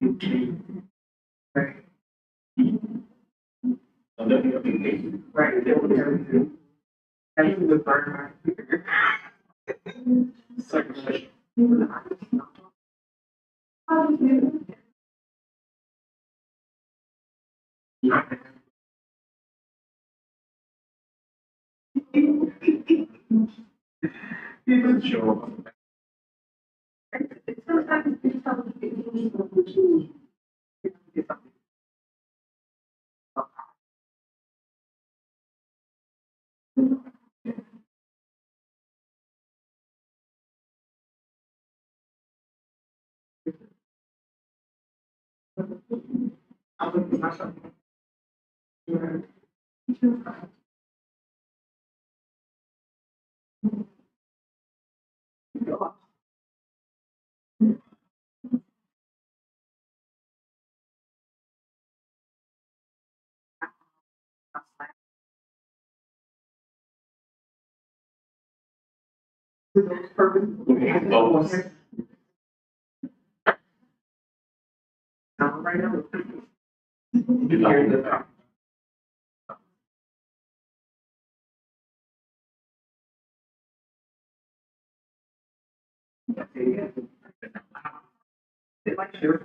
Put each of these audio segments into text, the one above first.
Right. Right. They will never. That's the burn. Second. Even show. Sometimes it's something. I would be myself. Purpose. Right now. Like sure.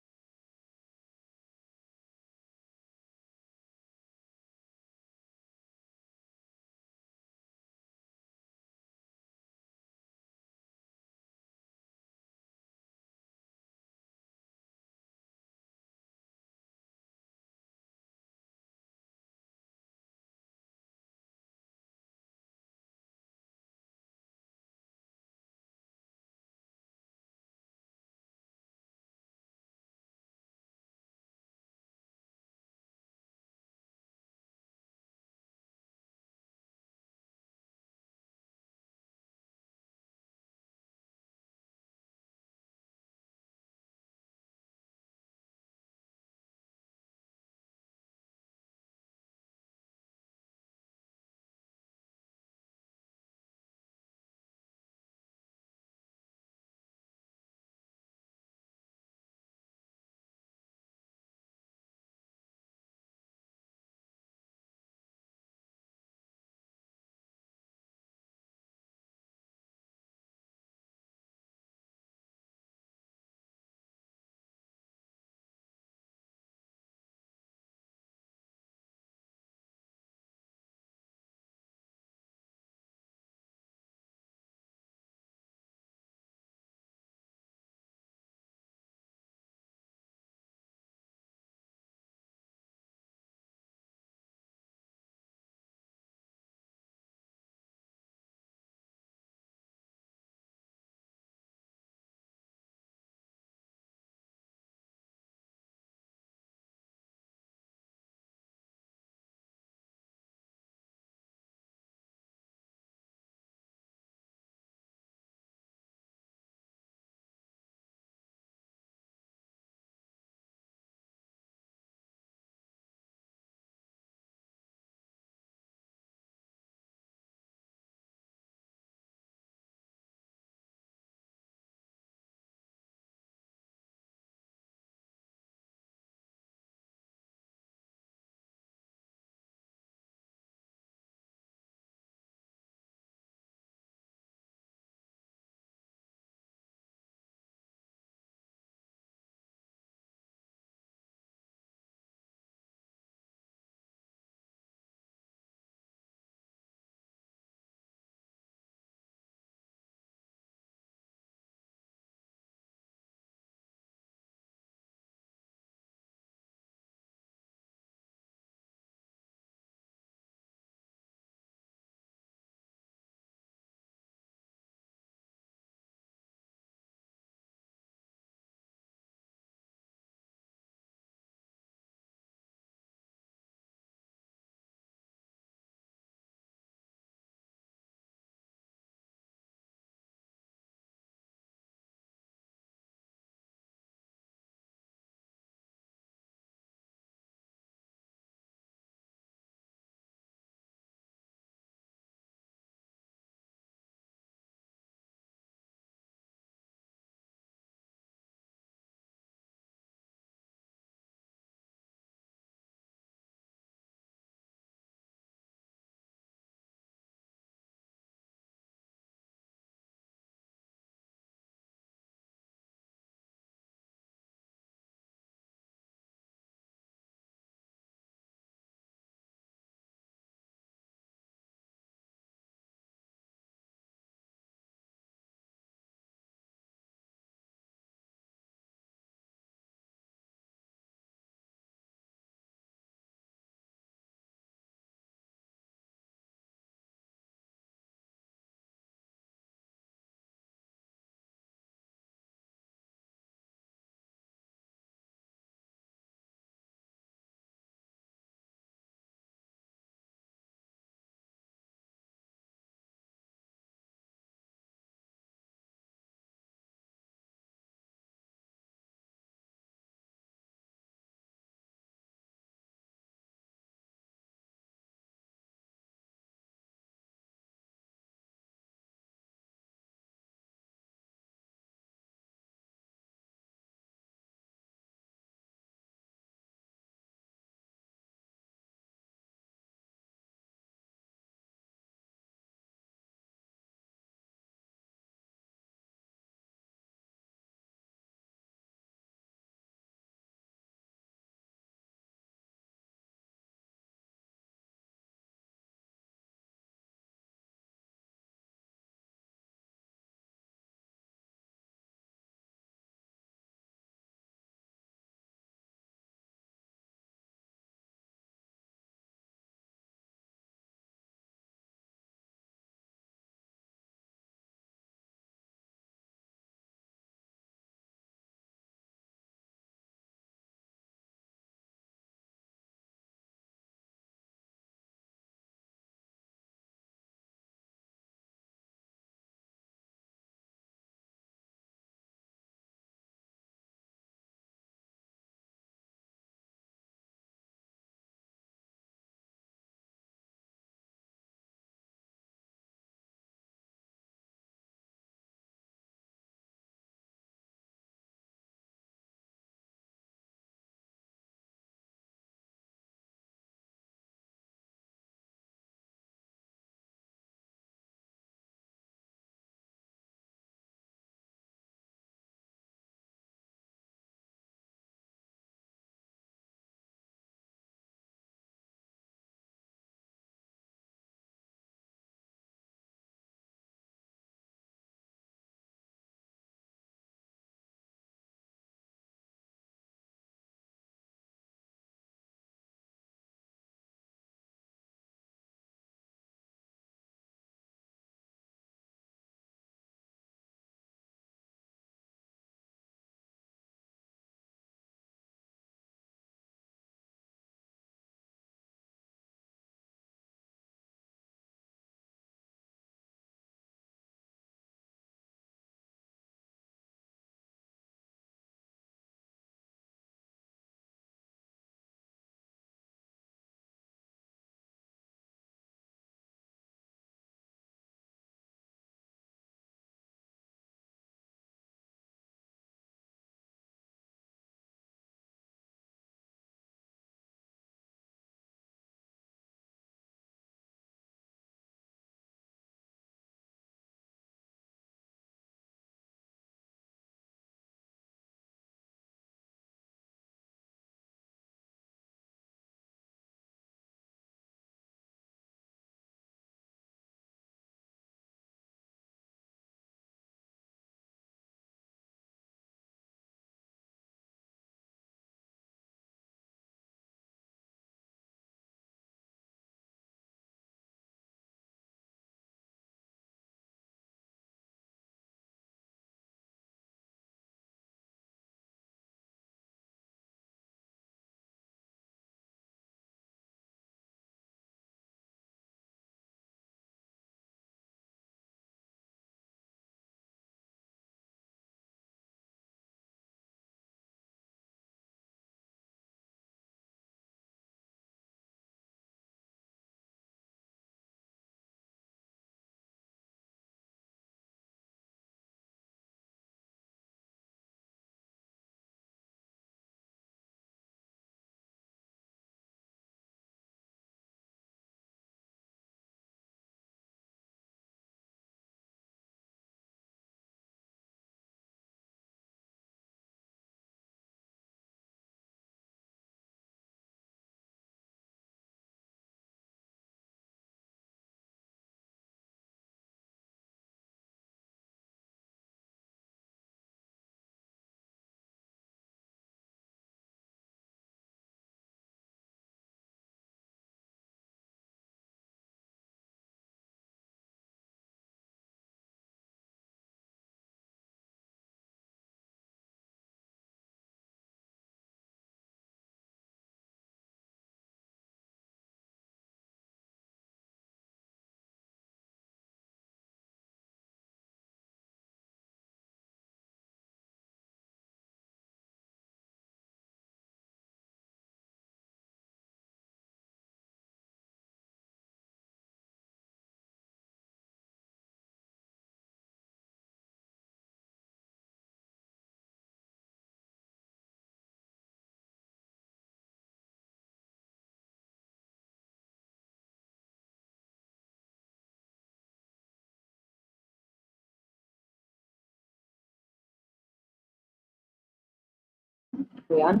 We on?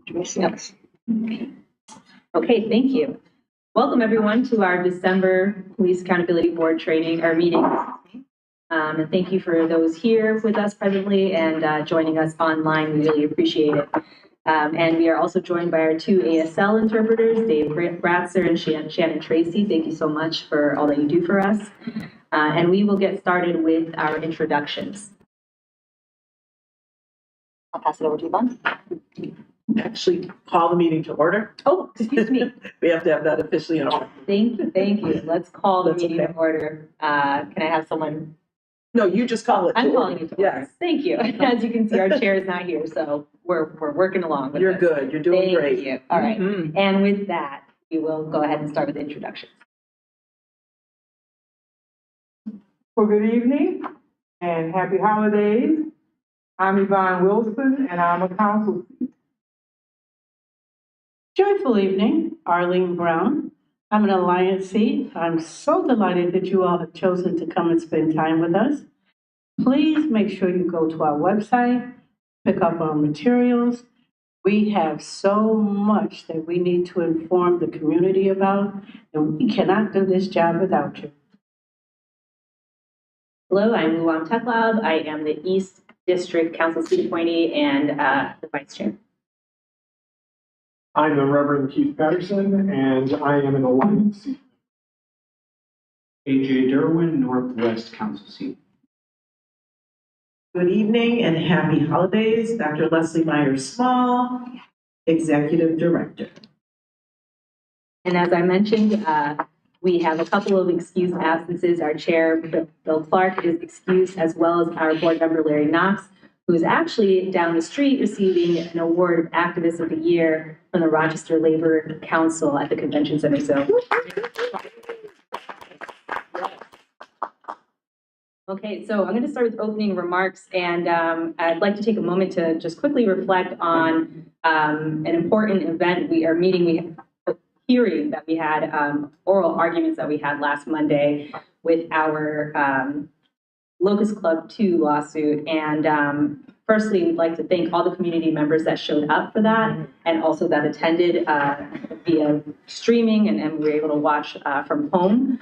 Yes. Okay, thank you. Welcome everyone to our December Police Accountability Board training, our meeting. And thank you for those here with us presently and joining us online. We really appreciate it. And we are also joined by our two ASL interpreters, Dave Bratzer and Shannon Tracy. Thank you so much for all that you do for us. And we will get started with our introductions. I'll pass it over to you, Bon. Actually call the meeting to order. Oh, excuse me. We have to have that officially in order. Thank you, thank you. Let's call the That's meeting okay. to order. Can I have someone? No, you just call it to I'm order. calling it to order. Yes. Thank you. As you can see, our chair is not here, so we're working along with You're this. good. You're doing Thank great. you. All right. Mhm. And with that, we will go ahead and start with introductions. Well, good evening and happy holidays. I'm Yvonne Wilson and I'm a council. Joyful evening, Arlene Brown. I'm an Alliance seat. I'm so delighted that you all have chosen to come and spend time with us. Please make sure you go to our website, pick up our materials. We have so much that we need to inform the community about, and we cannot do this job without you. Hello, I'm Luam Teklab. I am the East District Council seat appointee and the vice chair. I'm the Reverend Keith Patterson, and I am an Alliance seat. AJ Derwin, Northwest Council seat. Good evening and happy holidays. Dr. Leslie Myers-Small, Executive Director. And as I mentioned, we have a couple of excused absences. Our chair, Bill Clark, is excused, as well as our board member, Larry Knox, who is actually down the street receiving an award of Activist of the Year from the Rochester Labor Council at the Convention Center. So, okay, so I'm going to start with opening remarks, and I'd like to take a moment to just quickly reflect on an important event. Hearing that we had, oral arguments that we had last Monday with our Locust Club 2 lawsuit. And firstly, we'd like to thank all the community members that showed up for that and also that attended via streaming and we were able to watch from home.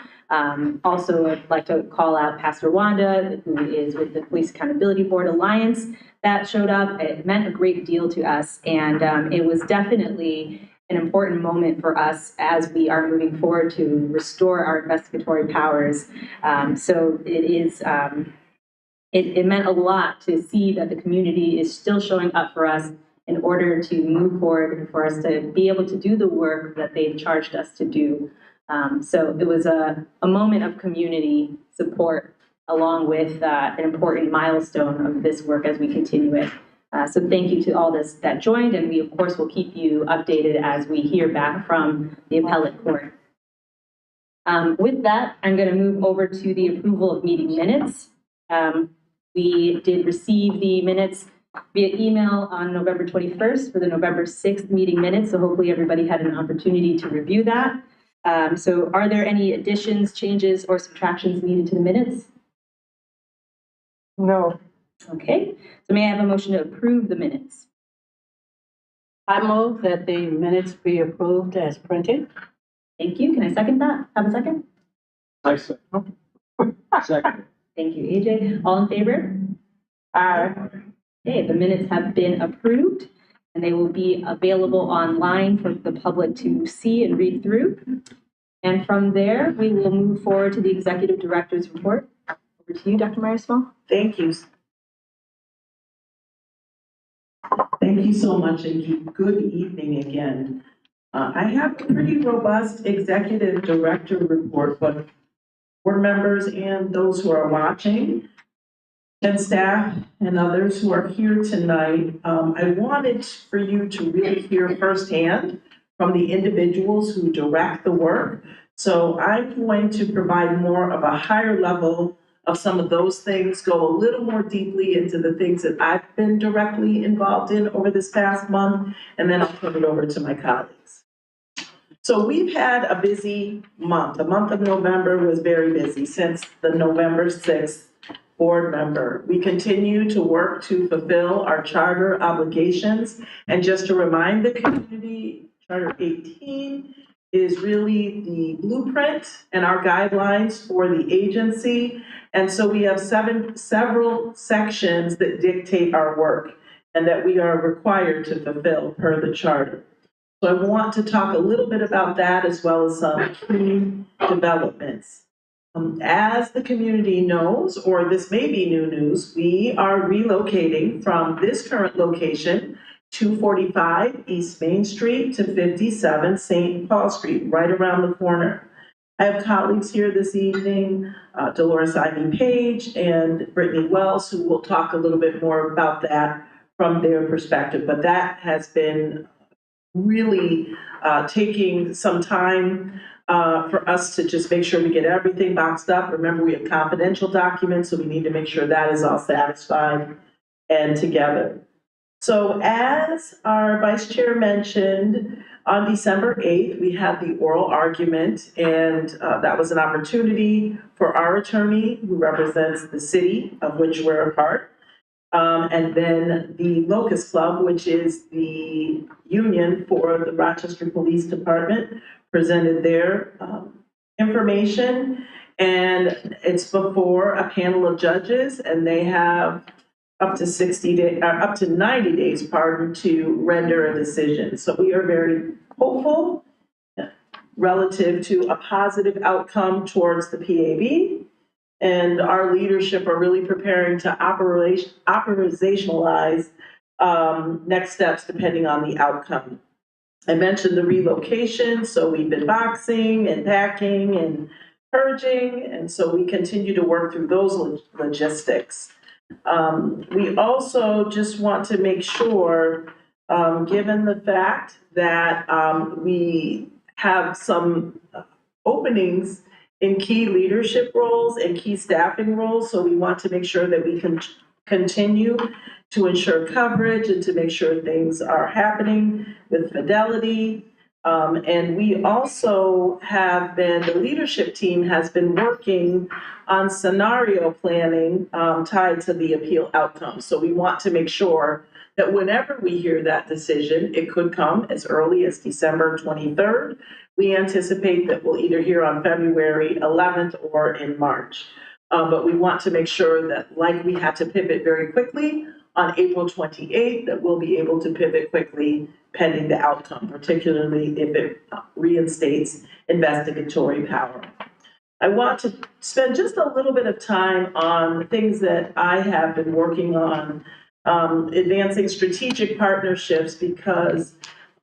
Also, I'd like to call out Pastor Wanda, who is with the Police Accountability Board Alliance, that showed up. It meant a great deal to us, and it was definitely an important moment for us as we are moving forward to restore our investigatory powers. So it is, it meant a lot to see that the community is still showing up for us in order to move forward and for us to be able to do the work that they've charged us to do. So it was a moment of community support along with an important milestone of this work as we continue it. So thank you to all that joined, and we of course will keep you updated as we hear back from the appellate court. With that, I'm going to move over to the approval of meeting minutes. We did receive the minutes via email on November 21st for the November 6th meeting minutes, so hopefully everybody had an opportunity to review that. So are there any additions, changes, or subtractions needed to the minutes? No. Okay, so may I have a motion to approve the minutes? I move that the minutes be approved as printed. Thank you. Can I second that? Have a second? I say. Second. Thank you, AJ. All in favor? Aye. Okay, the minutes have been approved and they will be available online for the public to see and read through. And from there, we will move forward to the executive director's report. Over to you, Dr. Myers-Small. Thank you. Thank you so much, and good evening again. I have a pretty robust executive director report, but board members and those who are watching, and staff and others who are here tonight, I wanted for you to really hear firsthand from the individuals who direct the work. So I'm going to provide more of a higher level of some of those things, go a little more deeply into the things that I've been directly involved in over this past month, and then I'll turn it over to my colleagues. So we've had a busy month. The month of November was very busy since the November 6th board member. We continue to work to fulfill our charter obligations. And just to remind the community, Charter 18 is really the blueprint and our guidelines for the agency. And so we have several sections that dictate our work and that we are required to fulfill per the charter. So I want to talk a little bit about that as well as some key developments. As the community knows, or this may be new news, we are relocating from this current location, 245 East Main Street to 57 St. Paul Street, right around the corner. I have colleagues here this evening, Dolores Ivy Page and Brittany Wells, who will talk a little bit more about that from their perspective. But that has been really taking some time for us to just make sure we get everything boxed up. Remember, we have confidential documents, so we need to make sure that is all satisfied and together. So as our vice chair mentioned, on December 8th, we had the oral argument, and that was an opportunity for our attorney, who represents the city of which we're a part, and then the Locust Club, which is the union for the Rochester Police Department, presented their information. And it's before a panel of judges, and they have up to 90 days, to render a decision. So we are very hopeful relative to a positive outcome towards the PAB. And our leadership are really preparing to operationalize next steps depending on the outcome. I mentioned the relocation, so we've been boxing and packing and purging, and so we continue to work through those logistics. We also just want to make sure, given the fact that we have some openings in key leadership roles and key staffing roles, so we want to make sure that we can continue to ensure coverage and to make sure things are happening with fidelity. And we also have been, the leadership team has been working on scenario planning tied to the appeal outcome. So we want to make sure that whenever we hear that decision, it could come as early as December 23rd. We anticipate that we'll either hear on February 11th or in March. But we want to make sure that, like we had to pivot very quickly on April 28th, that we'll be able to pivot quickly pending the outcome, particularly if it reinstates investigatory power. I want to spend just a little bit of time on the things that I have been working on, advancing strategic partnerships, because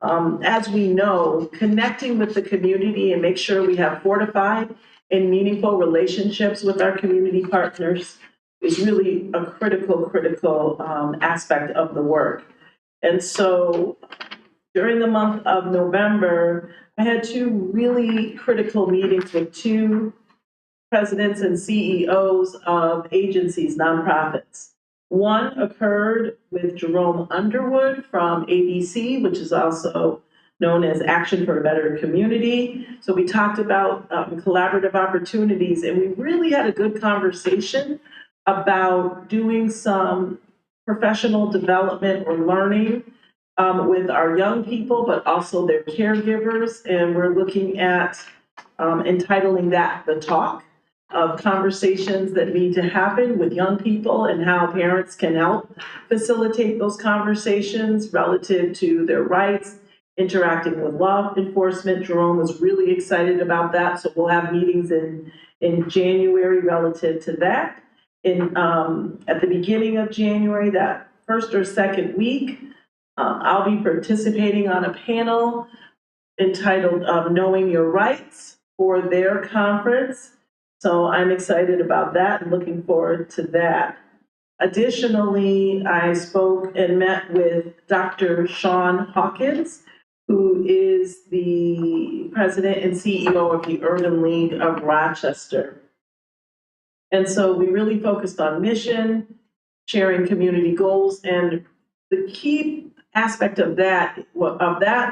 as we know, connecting with the community and make sure we have fortified and meaningful relationships with our community partners is really a critical aspect of the work. And so during the month of November, I had two really critical meetings with two presidents and CEOs of agencies, nonprofits. One occurred with Jerome Underwood from ABC, which is also known as Action for a Better Community. So we talked about collaborative opportunities, and we really had a good conversation about doing some professional development or learning with our young people, but also their caregivers. And we're looking at entitling that The Talk, of conversations that need to happen with young people and how parents can help facilitate those conversations relative to their rights, interacting with law enforcement. Jerome was really excited about that, so we'll have meetings in January relative to that. At the beginning of January, that first or second week, I'll be participating on a panel entitled Knowing Your Rights for their conference. So I'm excited about that and looking forward to that. Additionally, I spoke and met with Dr. Sean Hawkins, who is the president and CEO of the Urban League of Rochester. And so we really focused on mission, sharing community goals, and the key aspect of that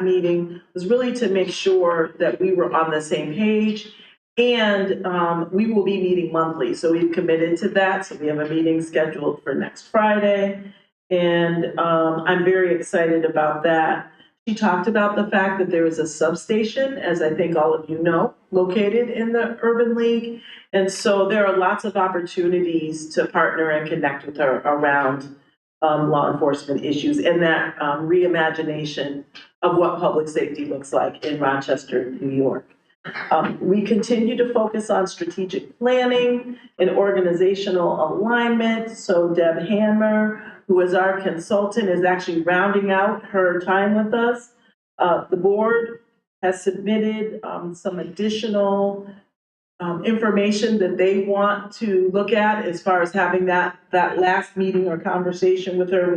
meeting was really to make sure that we were on the same page And we will be meeting monthly, so we've committed to that. So we have a meeting scheduled for next Friday. And I'm very excited about that. She talked about the fact that there is a substation, as I think all of you know, located in the Urban League. And so there are lots of opportunities to partner and connect with her around law enforcement issues and that reimagination of what public safety looks like in Rochester, New York. We continue to focus on strategic planning and organizational alignment. So Deb Hammer, who is our consultant, is actually rounding out her time with us. The board has submitted some additional information that they want to look at as far as having that last meeting or conversation with her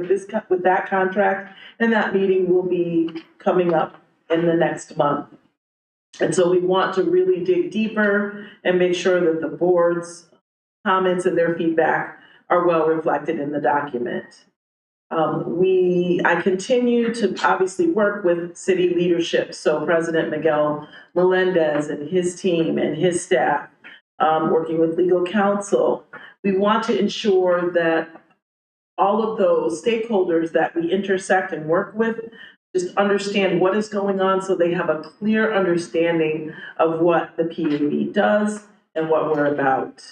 with that contract. And that meeting will be coming up in the next month. And so we want to really dig deeper and make sure that the board's comments and their feedback are well reflected in the document. I continue to obviously work with city leadership, so President Miguel Melendez and his team and his staff, working with legal counsel. We want to ensure that all of those stakeholders that we intersect and work with just understand what is going on so they have a clear understanding of what the PAB does and what we're about.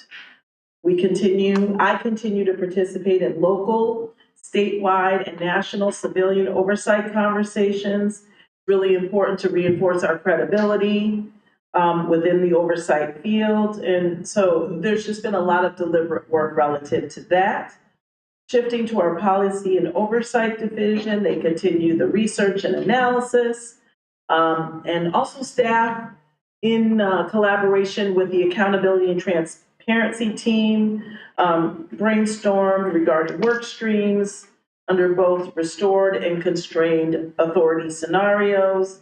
I continue to participate in local, statewide, and national civilian oversight conversations. Really important to reinforce our credibility within the oversight field. And so there's just been a lot of deliberate work relative to that. Shifting to our policy and oversight division, they continue the research and analysis, and also staff in collaboration with the accountability and transparency team, brainstormed regarding work streams under both restored and constrained authority scenarios.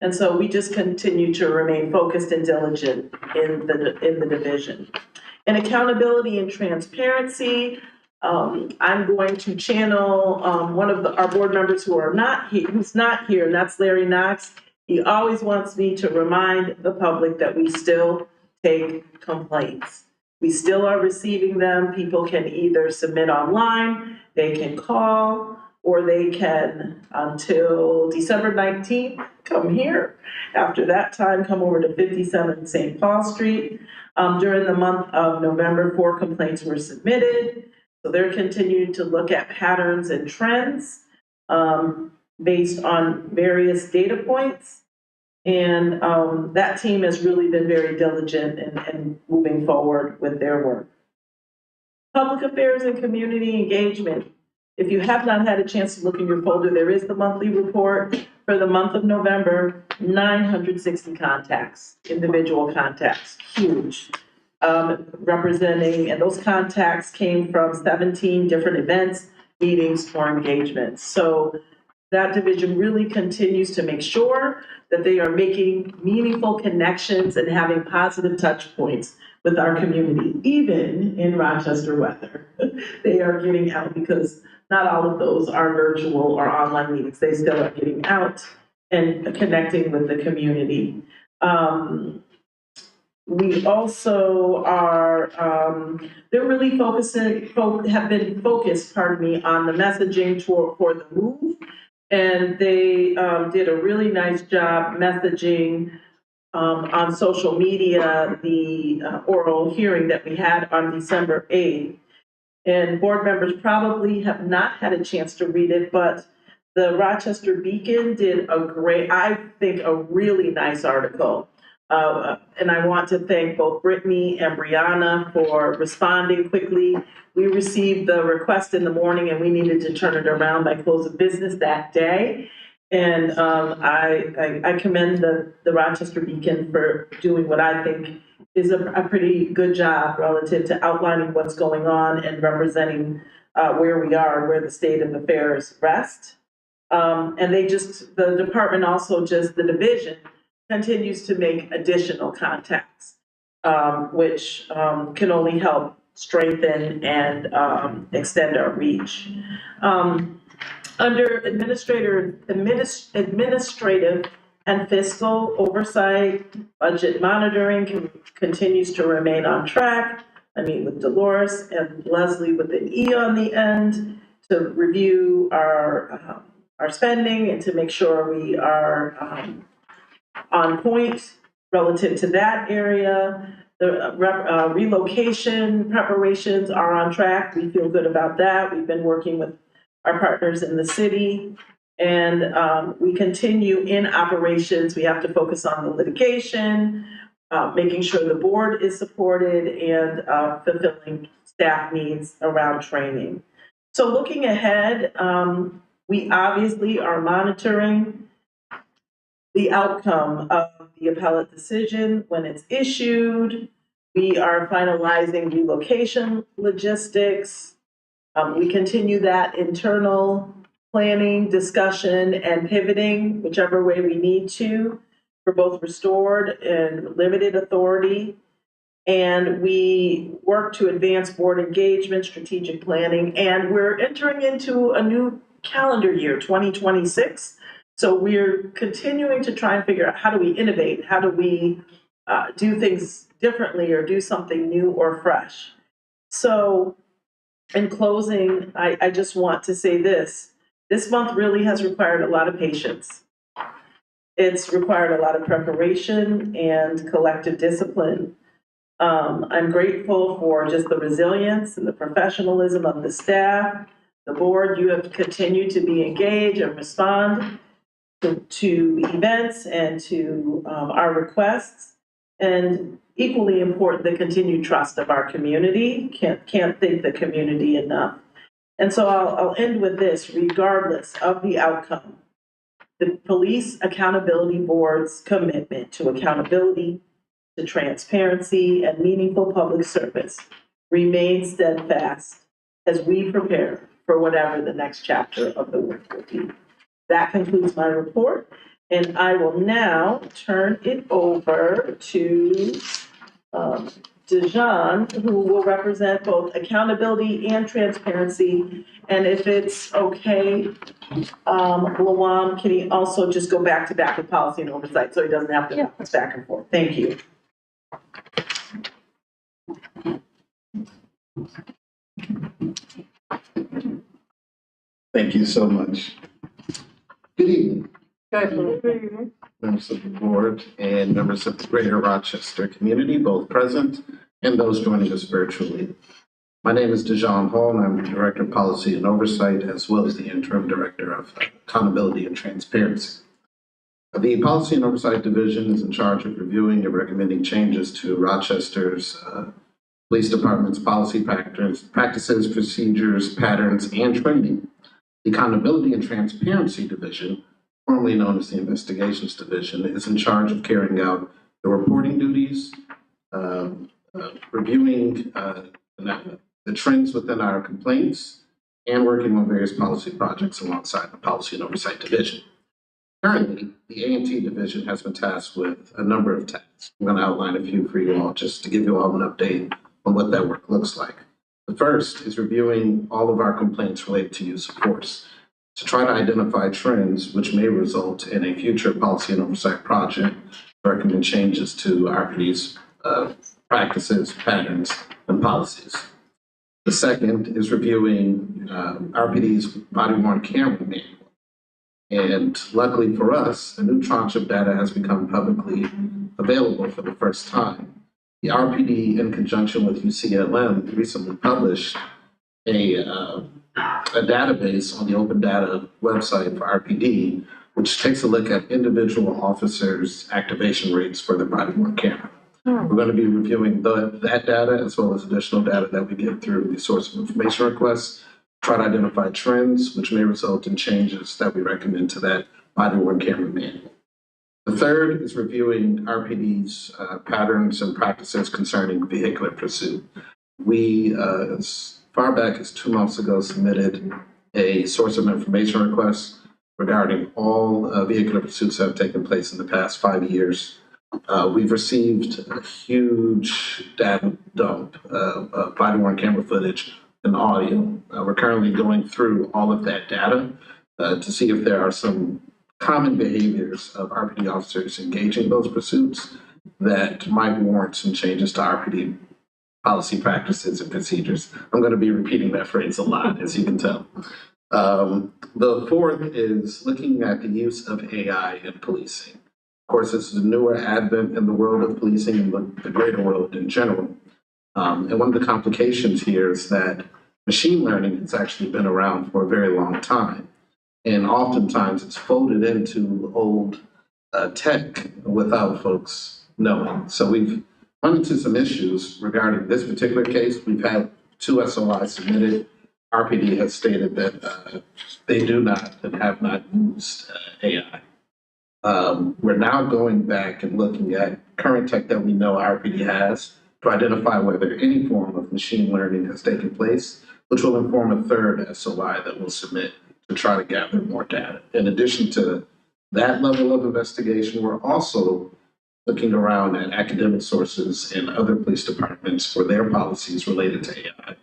And so we just continue to remain focused and diligent in the division. In accountability and transparency, I'm going to channel one of our board members who's not here, and that's Larry Knox. He always wants me to remind the public that we still take complaints. We still are receiving them. People can either submit online, they can call, or they can, until December 19th, come here. After that time, come over to 57 St. Paul Street. During the month of November, 4 complaints were submitted. So they're continuing to look at patterns and trends based on various data points. And that team has really been very diligent in moving forward with their work. Public affairs and community engagement. If you have not had a chance to look in your folder, there is the monthly report for the month of November, 960 contacts, individual contacts, huge. Representing, and those contacts came from 17 different events, meetings, or engagements. So that division really continues to make sure that they are making meaningful connections and having positive touch points with our community, even in Rochester weather. They are getting out, because not all of those are virtual or online meetings. They still are getting out and connecting with the community. We also are, they're really have been focused, on the messaging for the move. And they did a really nice job messaging on social media, the oral hearing that we had on December 8th. And board members probably have not had a chance to read it, but the Rochester Beacon did a really nice article. And I want to thank both Brittany and Brianna for responding quickly. We received the request in the morning and we needed to turn it around by close of business that day. And I commend the Rochester Beacon for doing what I think is a pretty good job relative to outlining what's going on and representing where we are, where the state of affairs rest. And the department also the division continues to make additional contacts, which can only help strengthen and extend our reach. Under administrative and fiscal oversight. Budget monitoring continues to remain on track. I meet with Dolores and Leslie with an E on the end to review our spending and to make sure we are on point relative to that area. The relocation preparations are on track. We feel good about that. We've been working with our partners in the city, and we continue in operations. We have to focus on the litigation, making sure the board is supported, and fulfilling staff needs around training. So looking ahead, we obviously are monitoring the outcome of the appellate decision when it's issued. We are finalizing relocation logistics. We continue that internal planning, discussion, and pivoting, whichever way we need to, for both restored and limited authority. And we work to advance board engagement, strategic planning, and we're entering into a new calendar year, 2026. So we're continuing to try and figure out, how do we innovate? How do we do things differently or do something new or fresh? So in closing, I just want to say this. This month really has required a lot of patience. It's required a lot of preparation and collective discipline. I'm grateful for just the resilience and the professionalism of the staff, the board. You have continued to be engaged and respond to events and to our requests, and equally important, the continued trust of our community. Can't thank the community enough. And so I'll end with this. Regardless of the outcome, the Police Accountability Board's commitment to accountability, to transparency, and meaningful public service remains steadfast as we prepare for whatever the next chapter of the work will be. That concludes my report, and I will now turn it over to Dejan, who will represent both accountability and transparency. And if it's okay, Lawam, can he also just go back to back with policy and oversight so he doesn't have to bounce back and forth? Thank you. Thank you so much. Good evening, Good evening. members of the board and members of the greater Rochester community, both present and those joining us virtually. My name is Dejan Hall, and I'm the Director of Policy and Oversight, as well as the Interim Director of Accountability and Transparency. The Policy and Oversight Division is in charge of reviewing and recommending changes to Rochester's police department's policy practices, procedures, patterns, and training. The Accountability and Transparency Division, formerly known as the Investigations Division, is in charge of carrying out the reporting duties, reviewing the trends within our complaints, and working on various policy projects alongside the Policy and Oversight Division. Currently, the A&T Division has been tasked with a number of tasks. I'm going to outline a few for you all, just to give you all an update on what that work looks like. The first is reviewing all of our complaints related to use of force to try to identify trends which may result in a future policy and oversight project to recommend changes to RPD's practices, patterns, and policies. The second is reviewing RPD's body-worn camera manual. And luckily for us, a new tranche of data has become publicly available for the first time. The RPD, in conjunction with UCLM, recently published a database on the Open Data website for RPD, which takes a look at individual officers' activation rates for their body-worn camera. We're going to be reviewing that data as well as additional data that we get through the source of information requests, try to identify trends which may result in changes that we recommend to that body-worn camera manual. The third is reviewing RPD's patterns and practices concerning vehicular pursuit. We, as far back as 2 months ago, submitted a source of information request regarding all vehicular pursuits that have taken place in the past 5 years. We've received a huge data dump of body-worn camera footage and audio. We're currently going through all of that data to see if there are some common behaviors of RPD officers engaging those pursuits that might warrant some changes to RPD policy practices and procedures. I'm going to be repeating that phrase a lot, as you can tell. The fourth is looking at the use of AI in policing. Of course, this is a newer advent in the world of policing and the greater world in general. And one of the complications here is that machine learning has actually been around for a very long time. And oftentimes it's folded into old tech without folks knowing. So we've run into some issues regarding this particular case. We've had 2 SOIs submitted. RPD has stated that they do not and have not used AI. We're now going back and looking at current tech that we know RPD has to identify whether any form of machine learning has taken place, which will inform a third SOI that we'll submit to try to gather more data. In addition to that level of investigation, we're also looking around at academic sources and other police departments for their policies related to AI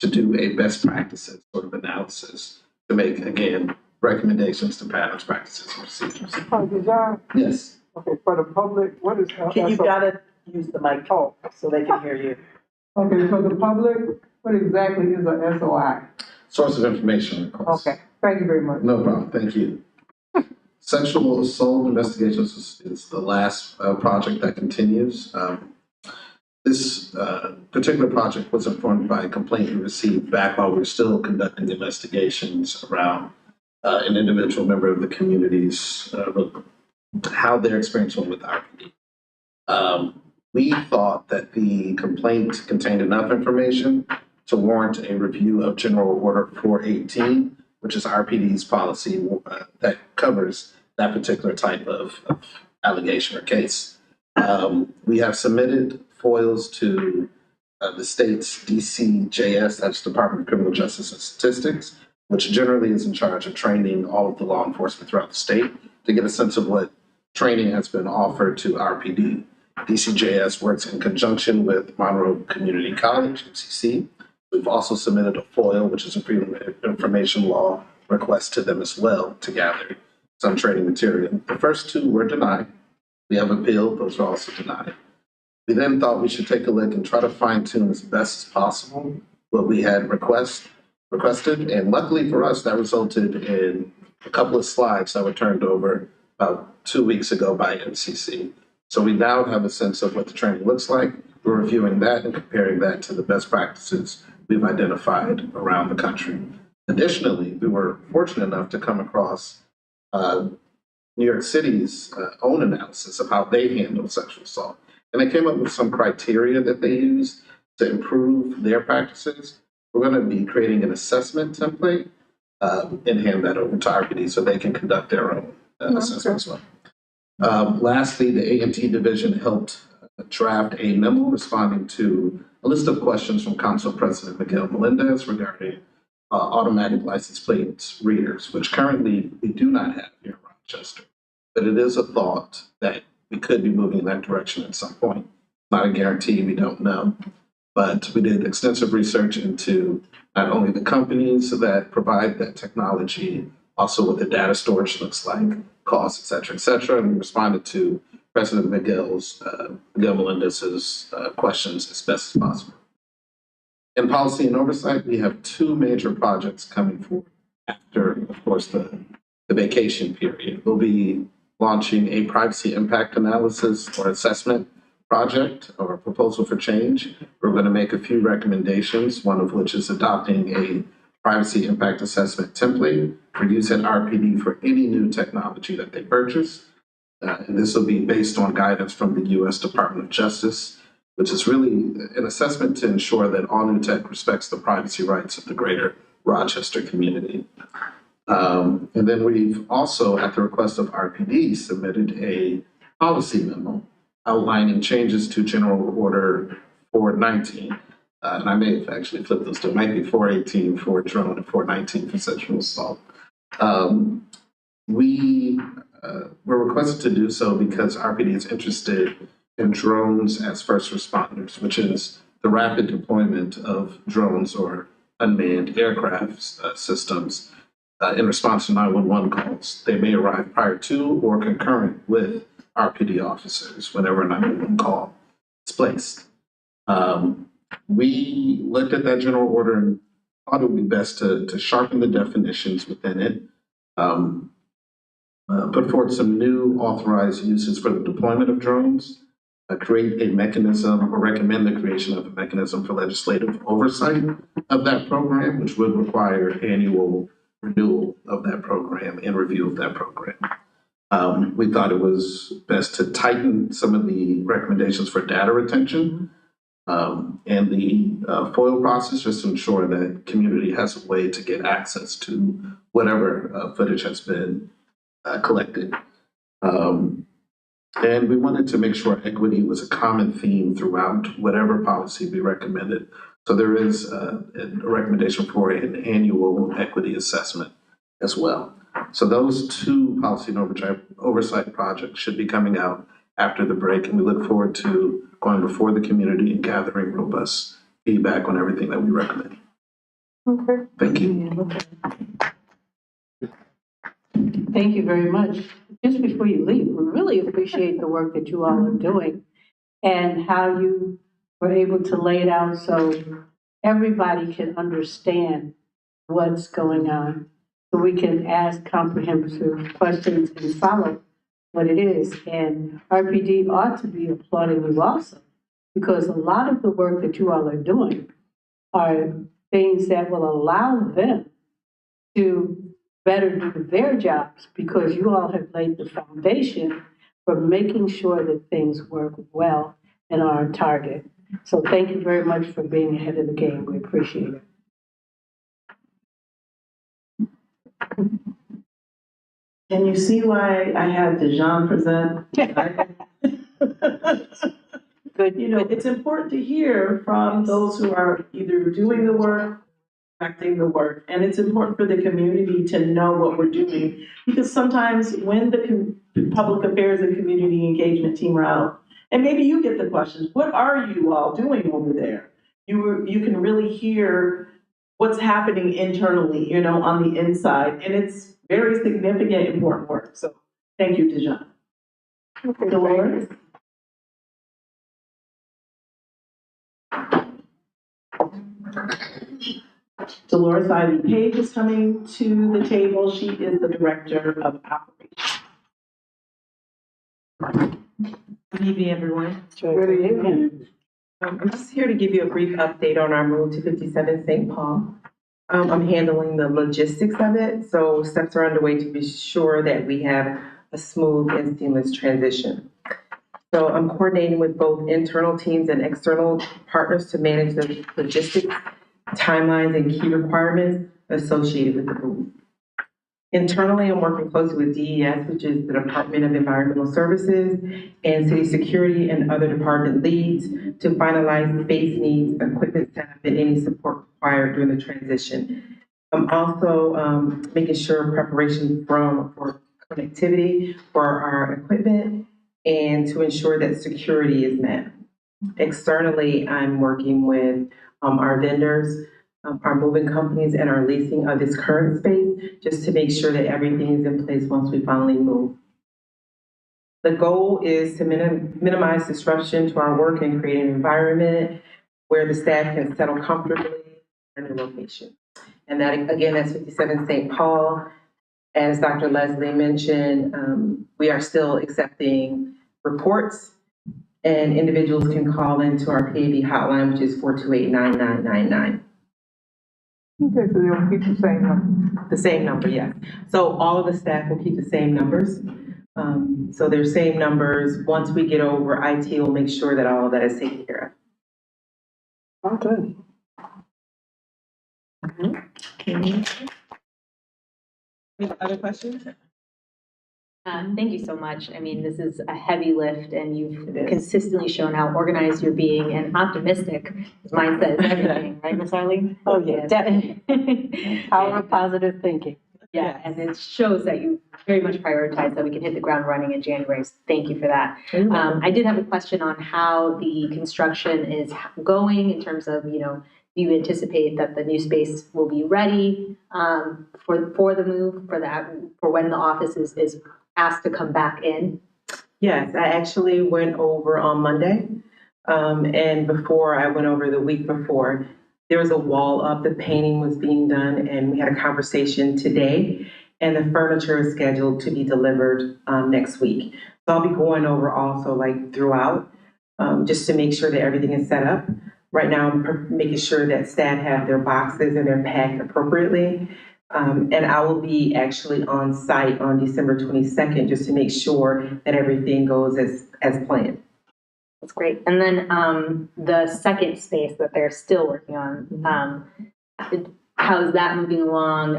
to do a best practices sort of analysis to make, again, recommendations to patterns, practices, and procedures. John, Yes. okay, for the public, what is? You gotta use the mic so they can hear you. Okay, for the public, what exactly is a SOI? Source of information request. Okay, thank you very much. No problem, thank you. Sexual assault investigations is the last project that continues. This particular project was informed by a complaint we received back while we were still conducting investigations around an individual member of the community's, how their experience went with RPD. We thought that the complaint contained enough information to warrant a review of General Order 418, which is RPD's policy that covers that particular type of allegation or case. We have submitted FOILs to the state's DCJS, that's Department of Criminal Justice and Statistics, which generally is in charge of training all of the law enforcement throughout the state to get a sense of what training has been offered to RPD. DCJS works in conjunction with Monroe Community College, MCC. We've also submitted a FOIL, which is a Freedom of Information Law request to them as well to gather some training material. The first 2 were denied. We have appealed, those were also denied. We then thought we should take a look and try to fine tune as best as possible what we had requested. And luckily for us, that resulted in a couple of slides that were turned over about 2 weeks ago by MCC. So we now have a sense of what the training looks like. We're reviewing that and comparing that to the best practices we've identified around the country. Additionally, we were fortunate enough to come across New York City's own analysis of how they handle sexual assault. And they came up with some criteria that they use to improve their practices. We're going to be creating an assessment template and hand that over to RPD so they can conduct their own assessment as well. Lastly, the A&T division helped draft a memo responding to a list of questions from Council President Miguel Melendez regarding automatic license plate readers, which currently we do not have here in Rochester. But it is a thought that we could be moving in that direction at some point. Not a guarantee, we don't know. But we did extensive research into not only the companies that provide that technology, also what the data storage looks like, costs, et cetera, and we responded to President Miguel Melendez's questions as best as possible. In policy and oversight, we have 2 major projects coming forward after, of course, the vacation period. We'll be launching a privacy impact analysis or assessment project or a proposal for change. We're going to make a few recommendations, one of which is adopting a privacy impact assessment template for use at RPD for any new technology that they purchase. And this will be based on guidance from the U.S. Department of Justice, which is really an assessment to ensure that all new tech respects the privacy rights of the greater Rochester community. And then we've also, at the request of RPD, submitted a policy memo outlining changes to General Order 419. And I may have actually flipped those two. It might be 418 for drone and 419 for sexual assault. We were requested to do so because RPD is interested in drones as first responders, which is the rapid deployment of drones or unmanned aircraft systems in response to 911 calls. They may arrive prior to or concurrent with RPD officers whenever a 911 call is placed. We looked at that general order and thought it would be best to sharpen the definitions within it, put forth some new authorized uses for the deployment of drones, create a mechanism or recommend the creation of a mechanism for legislative oversight of that program, which would require annual renewal of that program and review of that program. We thought it was best to tighten some of the recommendations for data retention and the FOIL process, just to ensure that community has a way to get access to whatever footage has been collected. And we wanted to make sure equity was a common theme throughout whatever policy we recommended. So there is a recommendation for an annual equity assessment as well. So those two policy and oversight projects should be coming out after the break, and we look forward to going before the community and gathering robust feedback on everything that we recommend. Okay. Thank you. Thank you very much. Just before you leave, we really appreciate the work that you all are doing and how you were able to lay it out so everybody can understand what's going on. So we can ask comprehensive questions and follow what it is. And RPD ought to be applauding you also, because a lot of the work that you all are doing are things that will allow them to better do their jobs, because you all have laid the foundation for making sure that things work well and are on target. So thank you very much for being ahead of the game. We appreciate it. Can you see why I had Dejan present? Good. You know, it's important to hear from those who are either doing the work, directing the work, and it's important for the community to know what we're doing, because sometimes when the public affairs and community engagement team are out, and maybe you get the questions, what are you all doing over there? You can really hear what's happening internally, you know, on the inside, and it's very significant, important work. So thank you, Dejan. Okay, Dolores? Dolores Ivy Page is coming to the table. She is the Director of Operations. Good evening, everyone. Good evening. I'm just here to give you a brief update on our move to 57 St. Paul. I'm handling the logistics of it, so steps are underway to be sure that we have a smooth and seamless transition. So I'm coordinating with both internal teams and external partners to manage the logistics, timelines, and key requirements associated with the move. Internally, I'm working closely with DES, which is the Department of Environmental Services, and City Security and other department leads to finalize space needs, equipment setup, and any support required during the transition. I'm also making sure preparation for connectivity for our equipment and to ensure that security is met. Externally, I'm working with our vendors, our moving companies, and our leasing of this current space, just to make sure that everything is in place once we finally move. The goal is to minimize disruption to our work and create an environment where the staff can settle comfortably in their location. And that, again, that's 57 St. Paul. As Dr. Leslie mentioned, we are still accepting reports, and individuals can call into our PAB hotline, which is 428-9999. Okay, so they'll keep the same number. The same number, yes. So all of the staff will keep the same numbers. So their same numbers. Once we get over, IT will make sure that all of that is taken care of. Okay. Any other questions? Thank you so much. I mean, this is a heavy lift, and you've consistently shown how organized you're being and optimistic. Mindset is everything, right, Ms. Arlene? Oh, yeah, definitely. Power of positive thinking. Yeah, and it shows that you very much prioritize that we can hit the ground running in January. So thank you for that. I did have a question on how the construction is going in terms of, do you anticipate that the new space will be ready for the move, for when the office is asked to come back in? Yes, I actually went over on Monday. And before I went over the week before, there was a wall up, the painting was being done, and we had a conversation today. And the furniture is scheduled to be delivered next week. So I'll be going over also like throughout, just to make sure that everything is set up. Right now, I'm making sure that staff have their boxes and they're packed appropriately. And I will be actually on site on December 22nd, just to make sure that everything goes as planned. That's great. And then the second space that they're still working on, how is that moving along?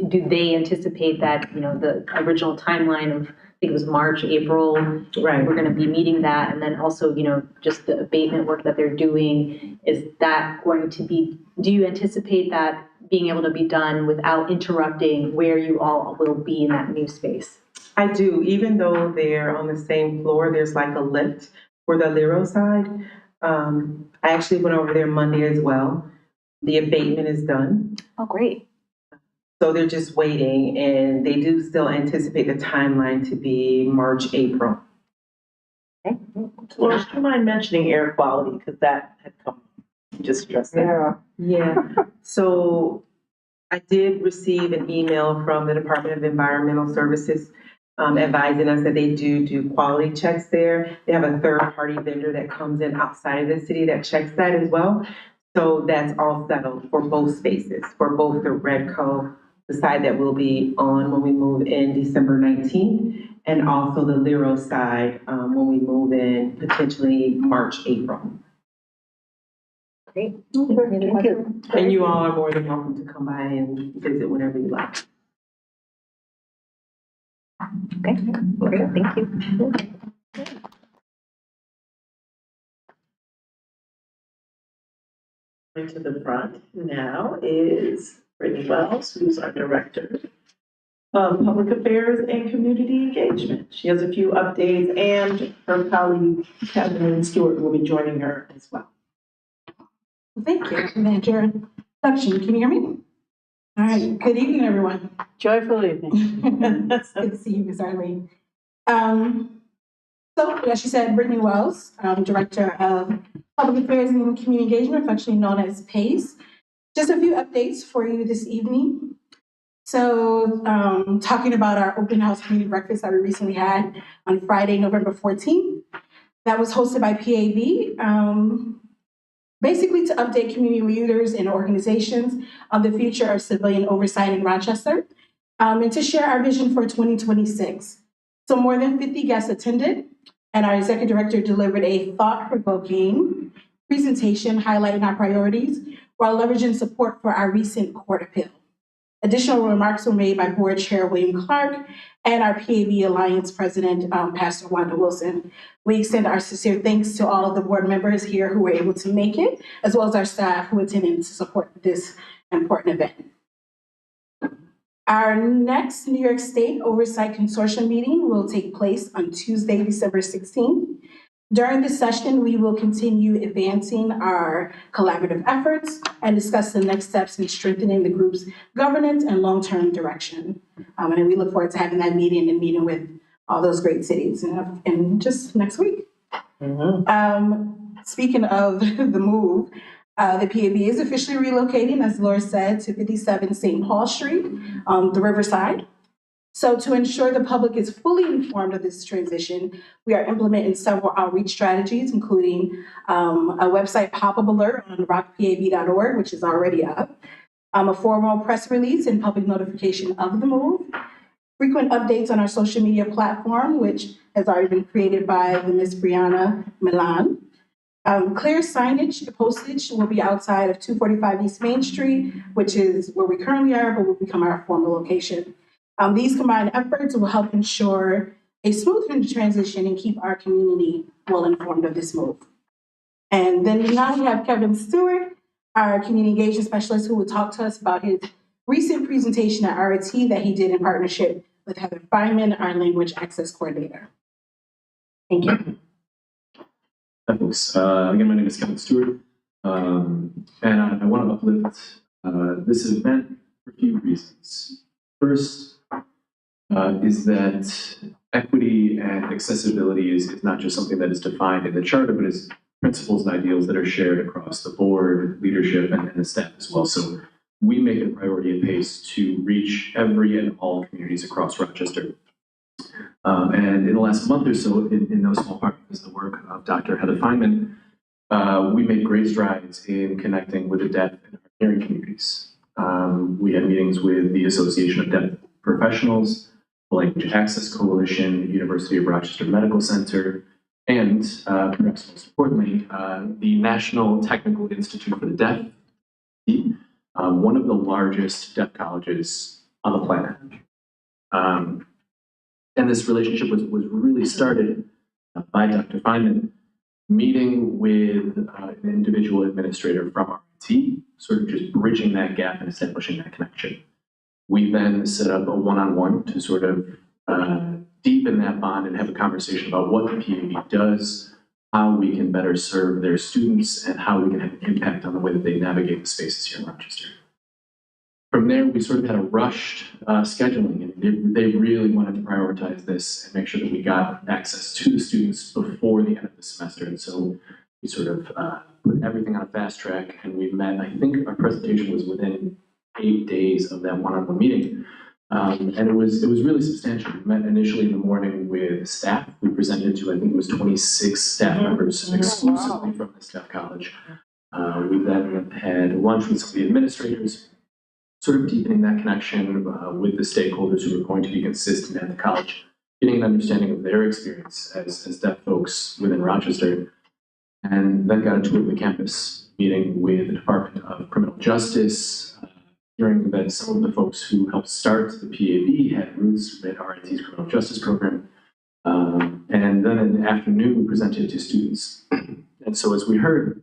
Do they anticipate that, the original timeline of, I think it was March, April, Right. we're going to be meeting that? And then also, just the abatement work that they're doing, is that going to be, do you anticipate that being able to be done without interrupting where you all will be in that new space? I do, even though they're on the same floor, there's like a lift for the Lero side. I actually went over there Monday as well. The abatement is done. Oh, great. So they're just waiting, and they do still anticipate the timeline to be March, April. Okay. Florence, do you mind mentioning air quality? Because that had come, you just addressed that. Yeah. Yeah, so I did receive an email from the Department of Environmental Services advising us that they do quality checks there. They have a third-party vendor that comes in outside of the city that checks that as well. So that's all settled for both spaces, for both the Redco, the side that will be on when we move in December 19th, and also the Lero side when we move in potentially March, April. Great. Thank you. And you all are more than welcome to come by and visit whenever you like. Okay, great, thank you. Coming to the front now is Brittany Wells, who's our Director of Public Affairs and Community Engagement. She has a few updates, and her colleague Kevin Stewart will be joining her as well. Thank you, Manager. Can you hear me? All right, good evening, everyone. Joyful evening. It's good to see you, Ms. Arlene. So, as she said, Brittany Wells, Director of Public Affairs and Community Engagement, affectionately known as PACE. Just a few updates for you this evening. So, talking about our open house community breakfast that we recently had on Friday, November 14th. That was hosted by PAB. Basically to update community leaders and organizations on the future of civilian oversight in Rochester, and to share our vision for 2026. So more than 50 guests attended, and our executive director delivered a thought-provoking presentation highlighting our priorities while leveraging support for our recent court appeal. Additional remarks were made by Board Chair William Clark and our PAB Alliance President, Pastor Wanda Wilson. We extend our sincere thanks to all of the board members here who were able to make it, as well as our staff who attended to support this important event. Our next New York State Oversight Consortium meeting will take place on Tuesday, December 16th. During this session, we will continue advancing our collaborative efforts and discuss the next steps in strengthening the group's governance and long-term direction. And we look forward to having that meeting and meeting with all those great cities in just next week. Speaking of the move, the PAB is officially relocating, as Laura said, to 57 St. Paul Street, the Riverside. So to ensure the public is fully informed of this transition, we are implementing several outreach strategies, including a website pop-up alert on rockpab.org, which is already up, a formal press release and public notification of the move, frequent updates on our social media platform, which has already been created by the Miss Brianna Milan. Clear signage postage will be outside of 245 East Main Street, which is where we currently are, but will become our formal location. These combined efforts will help ensure a smooth transition and keep our community well informed of this move. And then now we have Kevin Stewart, our community engagement specialist, who will talk to us about his recent presentation at RIT that he did in partnership with Heather Feynman, our language access coordinator. Thank you. Hi, folks. Again, my name is Kevin Stewart. And I want to uplift this event for a few reasons. First is that equity and accessibility is not just something that is defined in the charter, but is principles and ideals that are shared across the board, leadership, and the staff as well. So we make it a priority at PACE to reach every and all communities across Rochester. And in the last month or so, in no small part because of the work of Dr. Heather Feynman, we made great strides in connecting with the deaf and hearing communities. We had meetings with the Association of Deaf Professionals, the Language Access Coalition, University of Rochester Medical Center, and perhaps most importantly, the National Technical Institute for the Deaf, one of the largest deaf colleges on the planet. And this relationship was really started by Dr. Feynman meeting with an individual administrator from RIT, sort of just bridging that gap and establishing that connection. We then set up a one-on-one to sort of deepen that bond and have a conversation about what the PAB does, how we can better serve their students, and how we can have an impact on the way that they navigate the spaces here in Rochester. From there, we sort of had a rushed scheduling, and they really wanted to prioritize this and make sure that we got access to the students before the end of the semester. And so we sort of put everything on a fast track, and we met, I think our presentation was within 8 days of that one-on-one meeting. And it was really substantial. We met initially in the morning with staff. We presented to, I think it was 26 staff members exclusively from the staff college. We then had lunch with some of the administrators, sort of deepening that connection with the stakeholders who were going to be consistent at the college, getting an understanding of their experience as deaf folks within Rochester, and then got a tour of the campus, meeting with the Department of Criminal Justice, hearing that some of the folks who helped start the PAB had roots at RIT's criminal justice program. And then in the afternoon, we presented to students. And so as we heard,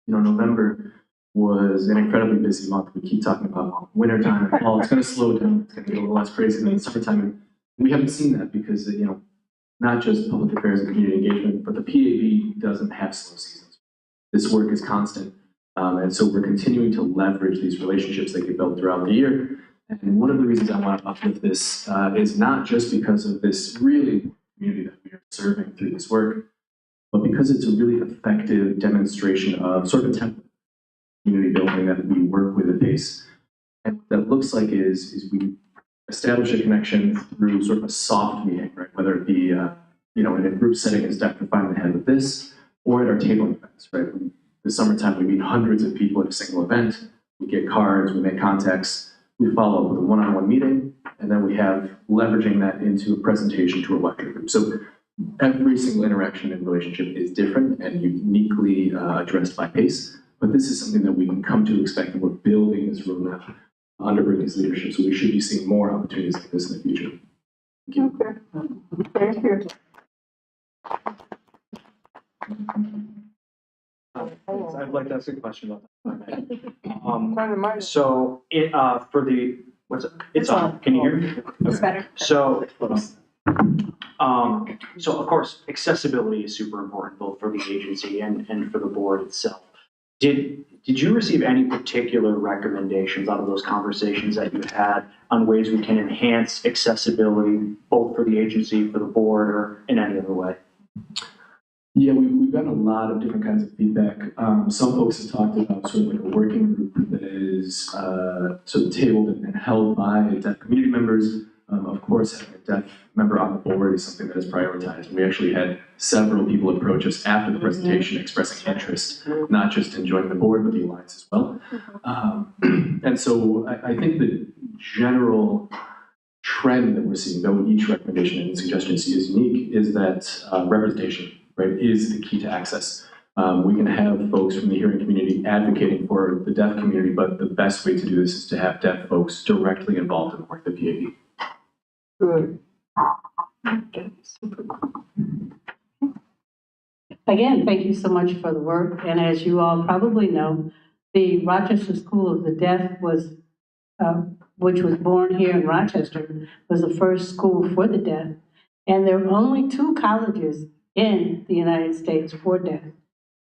November was an incredibly busy month. We keep talking about wintertime and fall. It's going to slow down. It's going to get a little less crazy than the summertime. And we haven't seen that because, not just public affairs and community engagement, but the PAB doesn't have slow seasons. This work is constant. And so we're continuing to leverage these relationships that get built throughout the year. And one of the reasons I want to uplift this is not just because of this really community that we are serving through this work, but because it's a really effective demonstration of sort of a template community building that we work with at PACE. And what that looks like is we establish a connection through sort of a soft meeting, right? Whether it be, in a group setting as Dr. Feynman had with this, or at our tabling events, right? The summertime, we meet hundreds of people at a single event. We get cards, we make contacts, we follow up with a one-on-one meeting, and then we have leveraging that into a presentation to a lecture group. So every single interaction and relationship is different and uniquely addressed by PACE. But this is something that we can come to expect, and we're building this roadmap under Brittany's leadership. So we should be seeing more opportunities like this in the future. Thank you. Okay. Thank you. I'd like to ask a question about that. Turn the mic. So for the, it's on, can you hear me? It's better. So of course, accessibility is super important, both for the agency and for the board itself. Did you receive any particular recommendations out of those conversations that you had on ways we can enhance accessibility, both for the agency, for the board, or in any other way? Yeah, we've gotten a lot of different kinds of feedback. Some folks have talked about sort of like a working group that is sort of tabled and held by deaf community members. Of course, having a deaf member on the board is something that is prioritized. We actually had several people approach us after the presentation expressing interest, not just in joining the board, but the alliance as well. And so I think the general trend that we're seeing, though each recommendation and suggestion is unique, is that representation, right, is the key to access. We can have folks from the hearing community advocating for the deaf community, but the best way to do this is to have deaf folks directly involved in the work of the PAB. Good. Again, thank you so much for the work. And as you all probably know, the Rochester School of the Deaf was, which was born here in Rochester, was the first school for the deaf. And there are only 2 colleges in the United States for deaf.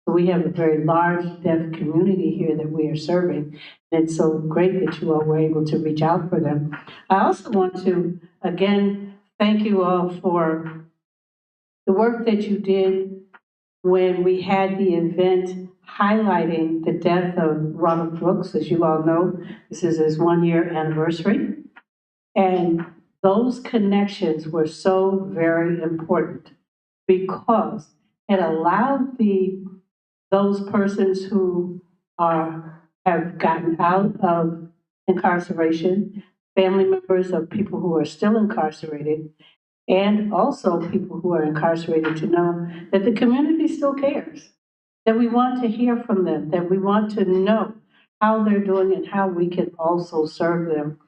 So we have a very large deaf community here that we are serving. And it's so great that you all were able to reach out for them. I also want to, again, thank you all for the work that you did when we had the event highlighting the death of Robert Brooks. As you all know, this is his 1-year anniversary. And those connections were so very important because it allowed those persons who have gotten out of incarceration, family members of people who are still incarcerated, and also people who are incarcerated to know that the community still cares, that we want to hear from them, that we want to know how they're doing and how we can also serve them.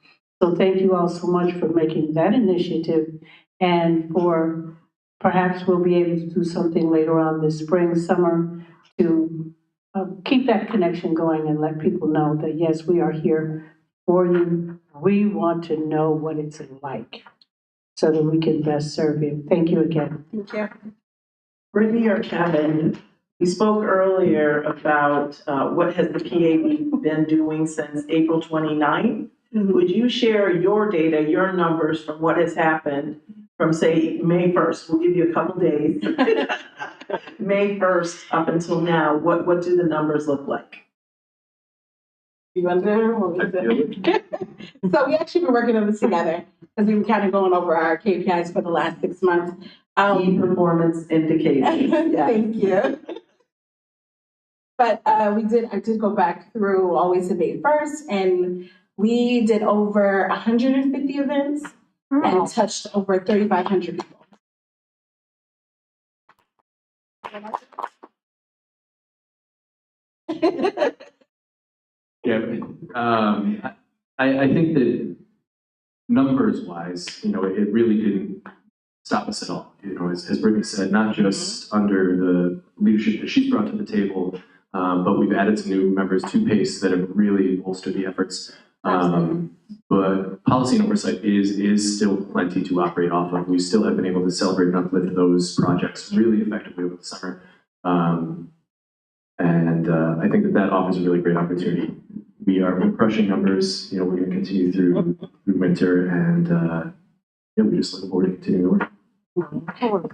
So thank you all so much for making that initiative, and for perhaps we'll be able to do something later on this spring, summer to keep that connection going and let people know that yes, we are here for you. We want to know what it's like so that we can best serve you. Thank you again. Thank you. Brittany or Kevin, we spoke earlier about what has the PAB been doing since April 29th. Would you share your data, your numbers from what has happened from, say, May 1st? We'll give you a couple days. May 1st up until now, what do the numbers look like? You want to? So we actually been working on this together because we were kind of going over our KPIs for the last 6 months. Key performance indicators. Yeah. Thank you. But I did go back through always to May 1st, and we did over 150 events and touched over 3,500 people. Yeah, I think that numbers wise, it really didn't stop us at all. As Brittany said, not just under the leadership that she's brought to the table, but we've added some new members to PACE that have really bolstered the efforts. But policy and oversight is still plenty to operate off of. We still have been able to celebrate and uplift those projects really effectively over the summer. I think that offers a really great opportunity. We're crushing numbers. We're going to continue through winter, and we just look forward to continuing the work.